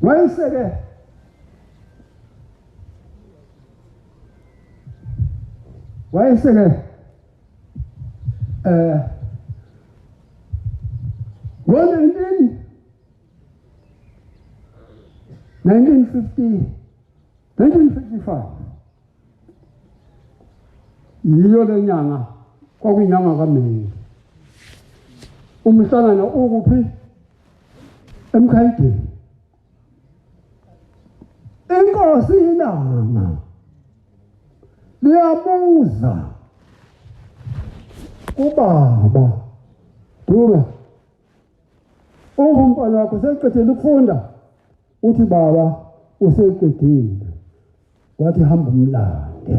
wayeseke wayeseke ngo-1955 yiyo le nyanga kwakuyinyanga kaMeyi umhlangano ukuphi eMkhayideni inkosi ilanga liyabuza ubaba Dube umntwana wakho seqedile ukufunda uthi baba useqedile wathi hamba umlande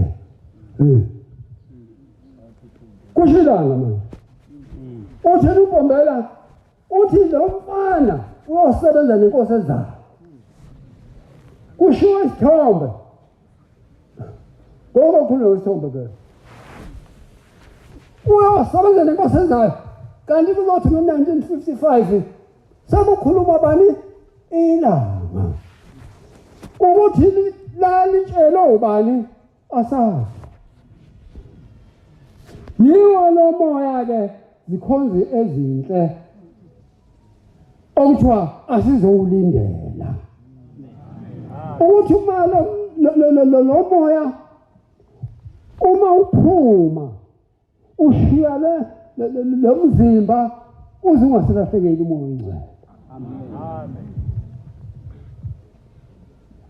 kushilanga manje uthi ubombela uthi lo mfana uyosebenza nenkosi ezayo kushiwo isithombe ngoba khona isithombe ke uyosebenza nenkosi ezayo kanti kuzothi ngo-1955 sakukhuluma bani ilanga ukuthi lalitshelwe ubani asazi yiwo lo moya-ke zikhonzi ezinhle okuthiwa asizowulindela ukuthi uma lo moya uma uphuma ushiya lo mzimba uze ungaselahlekeli umoya ongcwele. Amen.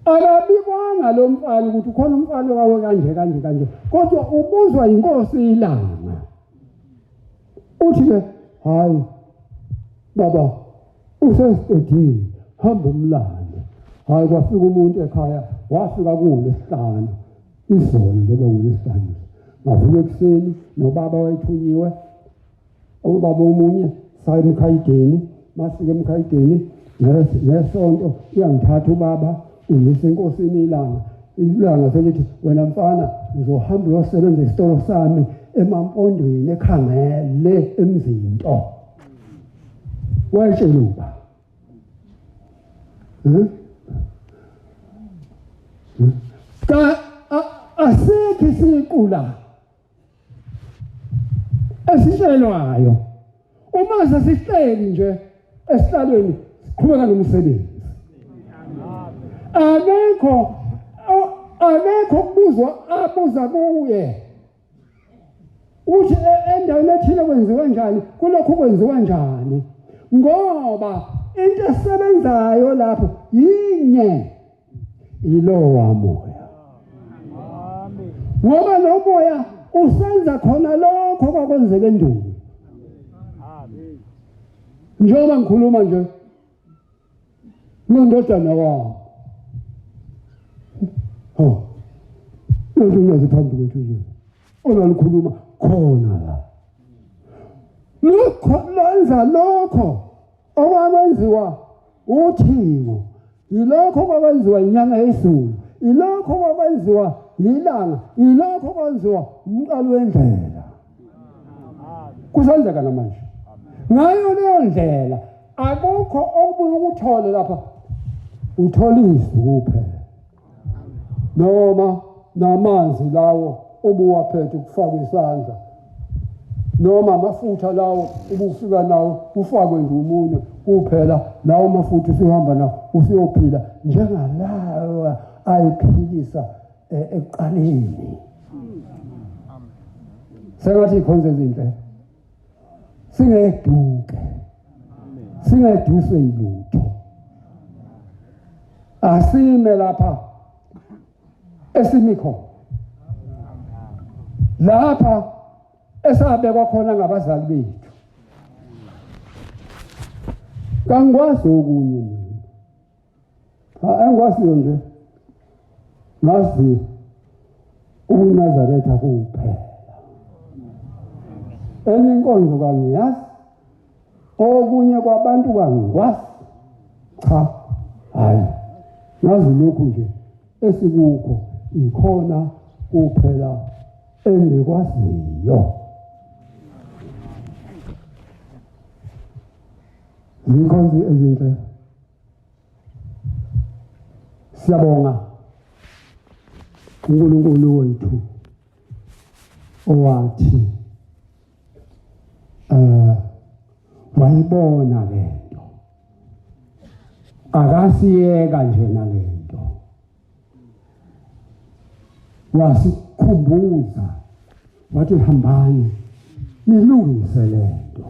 Akabikwanga lo mfana ukuthi ukhona umfana wawe kanje kodwa ubuzwa inkosi ilanga uthi ke hayi baba usesidini hamba umlando hayi kwafika umuntu ekhaya wafika kuLesihlanu izolo ngoba kuLesihlanu ngavuka ekuseni nobaba wayethunyiwe ubaba omunye saye eMkhayideni masike eMkhayideni ngesonto uyangithatha ubaba uyise enkosini ilanga selithi wena mfana uzohamba uyosebenza isitolo sami emampondweni ekhangele emzinto wayetshela uba ka asikho isiqula esitshelwayo uma sesihleli nje esihlalweni siqhubeka nomsebenzi akekho kubuzwa abuza kuye uthi endaweni ethile kwenziwa njani kulokho kwenziwa njani ngoba into esebenzayo lapho yinye ilowa moya. Amen. Ngoba lo moya usenza khona lokho kwakwenzeka endulo. Amen. Njengoba ngikhuluma nje ngondodana wami ngiyazi phambi kwethu nje onalikhuluma khona la lokho lenza lokho okwenziwa uThixo yilokho okwenziwa inyanga yesulu yilokho okwenziwa yilanga yilokho okwenziwa umqalo wendlela kusenzeka namanje ngayo leyo ndlela akukho okubuye ukuthole lapha utholise kuphela noma namanzi lawo obuwaphethe ukufaka isandla noma amafutha lawo ubufika nawo ufakwe nje umunwe kuphela lawo mafutha usihamba nawo usiyophila njengalawo ayiphilisa ekuqaleni. Sengathi ikhonze izinhle singeduke singeduswe yilutho asime lapha esimikho lapha esabekwa khona ngabazali bethu kangikwazi okunye engikwaziyo nje ngazi uNazaretha kuphela enye inkonzo kangiyazi okunye kwabantu kangikwazi cha hayi ngazi lokhu nje esikukho ikhona kuphela engikwaziyo. Zinkonzo ezinhle siyabonga uNkulunkulu wethu owathi wayibona lento akasiyeka nje nalento wasikhumbuza wathi hambani nilungise lento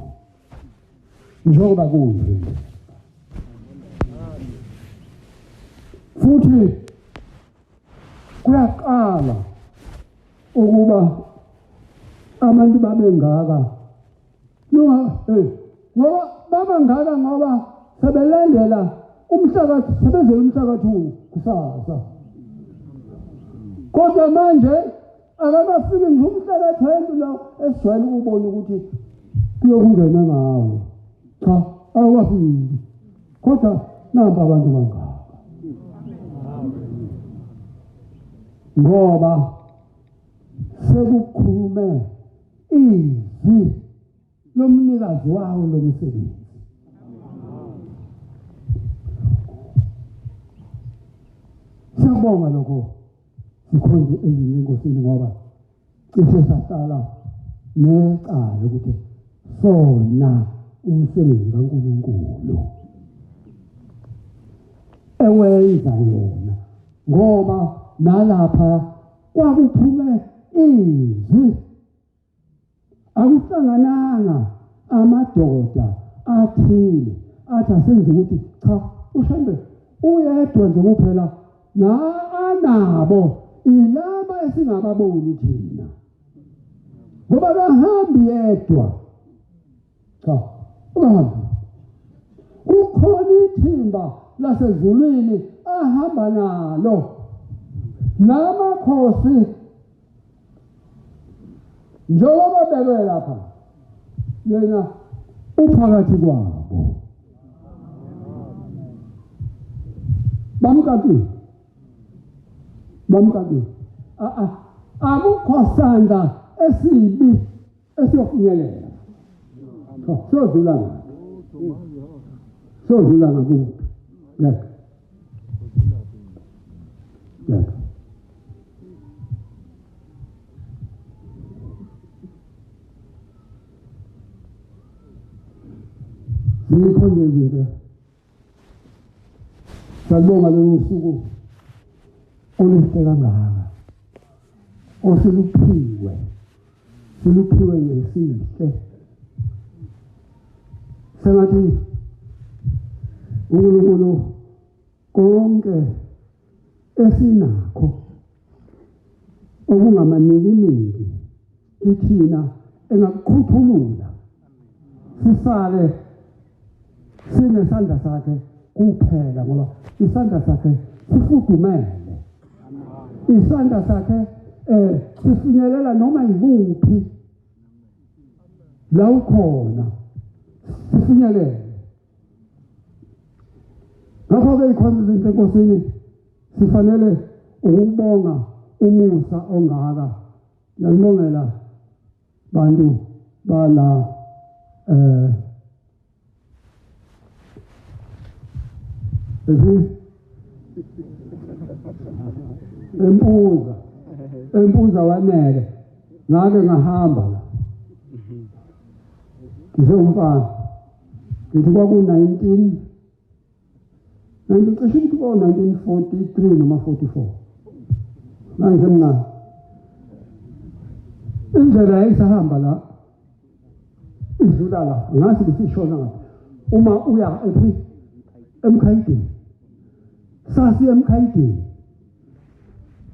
njengoba kunje futhi kuyaqala ukuba abantu babe ngaka ngoba baba ngaka ngoba sebelandela umhlakathi sebenzela umhlakathi kusasa kodwa manje akakafiki nje umhlakathi wethu lo esijwayele ukubona ukuthi kuyokungena ngawo cha awafiki kodwa namba abantu bangaka ngoba sekukhulume izwi lomnikazi wawo lomsebenzi siyabonga lokho sikhonze ezini enkosini ngoba cishe sahlala necala ukuthi sona umsebenzi kaNkulunkulu ewenza yena ngoba nalapha kwakuphume izwi akuhlangananga amadoda athile athi asenze ukuthi cha ushambe uyedwa nje kuphela anabo ilaba esingababoni thina ngoba kahambi yedwa cha uhambi kukhona ithimba lasezulwini ahamba nalo namakhosi njengoba bebe lapha yena uphakathi kwabo bamkati akukho sandla esibi esiyofinyelela sodlula ngakuphi yeka zikhona izinto salibonga lolu suku oluhle kangaka oseluphiwe ngesihle sengathi uNkulunkulu konke esinakho okungamanikiniki kithina engakukhuthulula sisale sinesandla sakhe kuphela ngoba isandla sakhe sifudumele isandla sakhe sifinyelela noma yikuphi la ukhona sifinyelele ngakho-ke ikhona izinto enkosini sifanele ukubonga umusa ongaka ngiyalibongela bantu bala empuza wanele ngake ngahamba la ngizomfana ngithi kwaku-19 cishe ukuthi ko-1943 noma 44 nangisemncane indlela yayisahamba la idlula la ngathi bisishona ngapha uma uya emkhayidini sasiya emkhayidini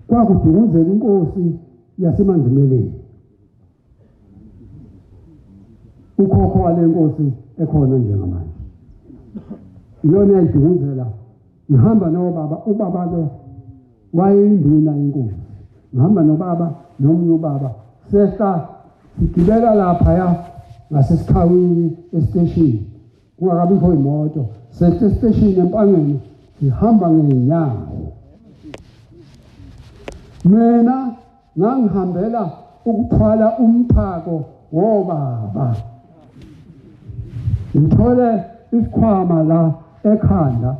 kwakudunguzela inkosi yasemanzimeleni ukhokho wale nkosi ekhona njengamanje iyona yayidunguzela ngihamba nobaba ubaba-ke wayeyinduna inkosi ngihamba nobaba nomunye ubaba sehla sigibela laphaya ngasesikhawini esiteshini kungakabikho imoto sehla esiteshini empangeni sihamba ngeenyawo mina ngangihambela ukuthwala umphako wobaba ngithole isikhwama la ekhanda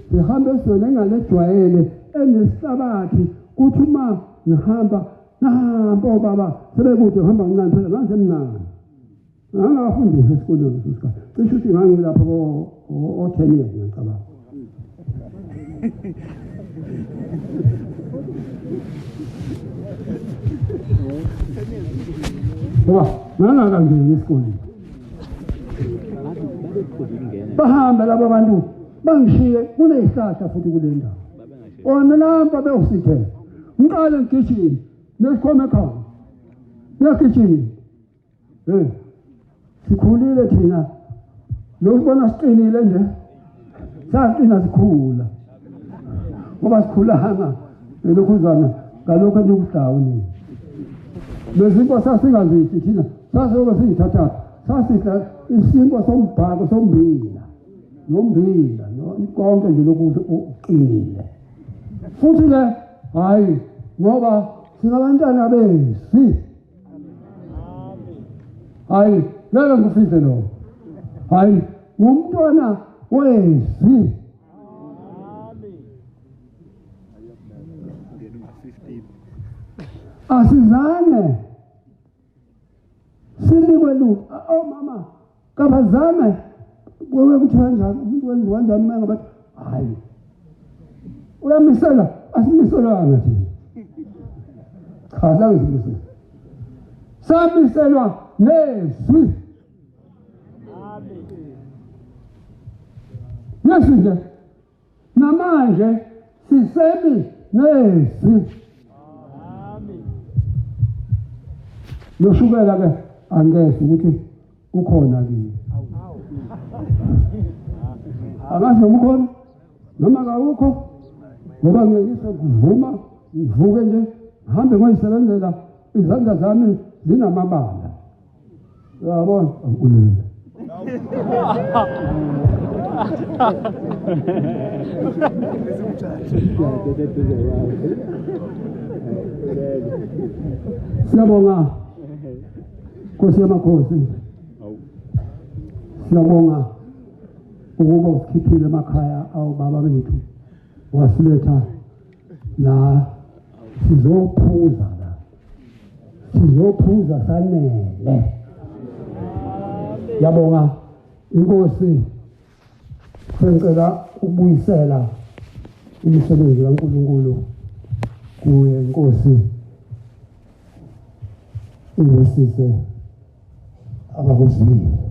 sihambe sona engalejwayele enesihlabathi kuthi uma ngihamba nampo baba sebekude uhamba kancane phela nangemnani angafundisa esikoleni usikhathi cishe uthi ngangilapha o-10 years ngicabanga ngoba ngangakangeni esikoleni bahamba laba bantu bangishiye kuney'hlahla futhi kule ndawo ona nampa bewusithela ngiqale ngigijime nesikhoma ekhaya ngiyagijima sikhulile thina lokubona siqinile nje saqina sikhula ngoba sikhulanga elokhuzana ngalokho endikuhlawuni lezinto sasingazithi thina sasobe siyithathatha sasidla isinko sombhako sombila nombila konke nje lokudla uqinile futhi ke hayi ngoba sinabantwana besi hayi ngeke ngifise lo hayi umntwana wesi asizange sinikwe lutho mama kabazame wewe kuthiwa njani umuntu wenziwa kanjani uma ngabathi hayi uyamisela asimiselwanga thina cha zange simisele samiselwa nezwi yesu nje namanje sisemi nezwi noshukela ke angeke ukuthi ukhona kimi angazi umkhona noma kawukho ngoba ngiyise kuvuma ngivuke nje ngihambe ngoyisebenzela izandla zami zinamabala yabona uNkulunkulu siyabonga Nkosi yamakhosi siyabonga ukuba usikhiphile emakhaya awu baba bethu wasiletha la sizophuza sanele yabonga inkosi sicela ukubuyisela umsebenzi kaNkulunkulu kuye inkosi ingosise abakuzwile